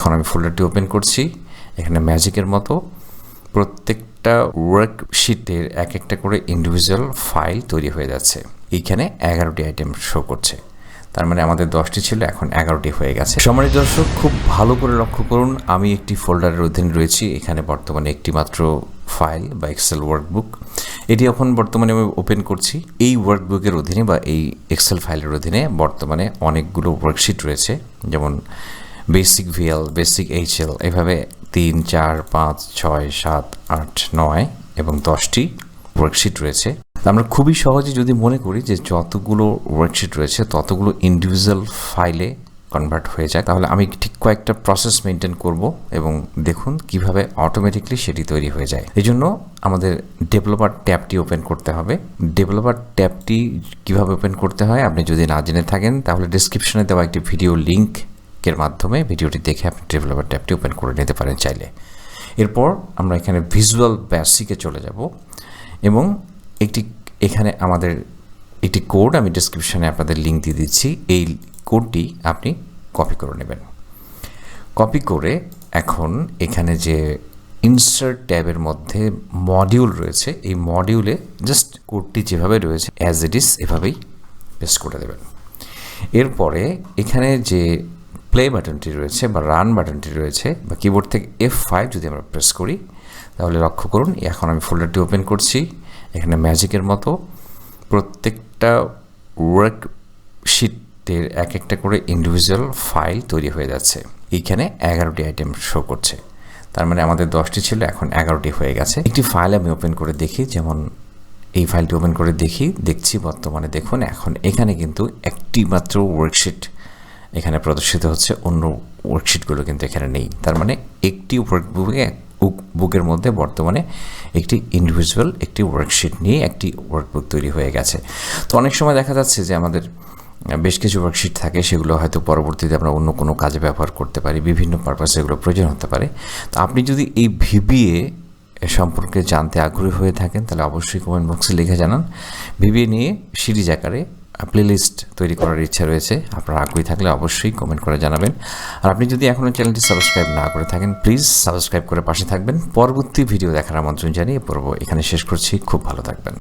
এখন আমি ফোল্ডারটি ওপেন করছি। এখানে ম্যাজিকের মতো প্রত্যেকটা ওয়ার্কশিটের এক একটা করে ইন্ডিভিজুয়াল ফাইল তৈরি হয়ে যাচ্ছে। এইখানে 11টি আইটেম শো করছে, তার মানে আমাদের 10টি ছিল, এখন 11টি হয়ে গেছে। সম্মানিত দর্শক, খুব ভালো করে লক্ষ্য করুন, আমি একটি ফোল্ডারের অধীনে রয়েছি। এখানে বর্তমানে একটি মাত্র ফাইল বা এক্সেল ওয়ার্কবুক, এটি এখন বর্তমানে আমি ওপেন করছি। এই ওয়ার্কবুকের অধীনে বা এই এক্সেল ফাইলের অধীনে বর্তমানে অনেকগুলো ওয়ার্কশিট রয়েছে, যেমন বেসিক ভিএল, বেসিক এইচএল, এভাবে 3, 4, 5, 6, 7, 8, 9 এবং 10টি ওয়ার্কশিট রয়েছে। আমরা খুবই সহজে যদি মনে করি যে যতগুলো ওয়ার্কশিট রয়েছে ততগুলো ইন্ডিভিজুয়াল ফাইলে কনভার্ট হয়ে যায়, তাহলে আমি ঠিক কয়েকটা প্রসেস মেনটেন করব এবং দেখুন কিভাবে অটোমেটিকলি সেটি তৈরি হয়ে যায়। এই জন্য আমাদের ডেভেলপার ট্যাবটি ওপেন করতে হবে। ডেভেলপার ট্যাবটি কিভাবে ওপেন করতে হয় আপনি যদি না জেনে থাকেন, তাহলে ডেসক্রিপশনে দেওয়া একটি ভিডিও লিঙ্কের মাধ্যমে ভিডিওটি দেখে আপনি ডেভেলপার ট্যাবটি ওপেন করে নিতে পারেন চাইলে। এরপর আমরা এখানে ভিজুয়াল বেসিকে চলে যাব এবং এখানে আমাদের একটি কোড, আমি ডেসক্রিপশনে আপনাদের লিঙ্ক দিয়ে দিচ্ছি। এই কোডটি আপনি কপি করে নেবেন। কপি করে এখন এখানে যে ইনসার্ট ট্যাবের মধ্যে মডিউল রয়েছে, এই মডিউলে জাস্ট কোডটি যেভাবে রয়েছে অ্যাজ ইট ইজ এভাবেই পেস্ট করে দেবেন। এরপরে এখানে যে প্লে বাটনটি রয়েছে বা রান বাটনটি রয়েছে বা কিবোর্ড থেকে F5 যদি আমরা প্রেস করি, তাহলে লক্ষ্য করুন এখন আমি ফোল্ডারটি ওপেন করছি। এখানে ম্যাজিকের মতো প্রত্যেকটা ওয়ার্কশিটের এক একটা করে ইন্ডিভিজুয়াল ফাইল তৈরি হয়ে যাচ্ছে। এইখানে 11টি আইটেম শো করছে, তার মানে আমাদের 10টি ছিল, এখন 11টি হয়ে গেছে। একটি ফাইল আমি ওপেন করে দেখি, যেমন এই ফাইলটি ওপেন করে দেখছি বর্তমানে দেখুন এখন এখানে কিন্তু একটি মাত্র ওয়ার্কশিট এখানে প্রদর্শিত হচ্ছে, অন্য ওয়ার্কশিটগুলো কিন্তু এখানে নেই। তার মানে একটি বুকের মধ্যে বর্তমানে একটি ইন্ডিভিজুয়াল একটি ওয়ার্কশিট নিয়ে একটি ওয়ার্কবুক তৈরি হয়ে গেছে। তো অনেক সময় দেখা যাচ্ছে যে আমাদের বেশ কিছু ওয়ার্কশিট থাকে, সেগুলো হয়তো পরবর্তীতে আমরা অন্য কোনো কাজে ব্যবহার করতে পারি, বিভিন্ন পারপাসে এগুলো প্রয়োজন হতে পারে। তো আপনি যদি এই VBA সম্পর্কে জানতে আগ্রহী হয়ে থাকেন তাহলে অবশ্যই কমেন্ট বক্সে লিখে জানান। VBA নিয়ে সিরিজ আকারে প্লেলিস্ট তৈরি করার ইচ্ছা রয়েছে, আপনারা আগ্রহী থাকলে অবশ্যই কমেন্ট করে জানাবেন। আর আপনি যদি এখনও চ্যানেলটি সাবস্ক্রাইব না করে থাকেন, প্লিজ সাবস্ক্রাইব করে পাশে থাকবেন। পরবর্তী ভিডিও দেখার আমন্ত্রণ জানিয়ে পর্ব এখানে শেষ করছি। খুব ভালো থাকবেন।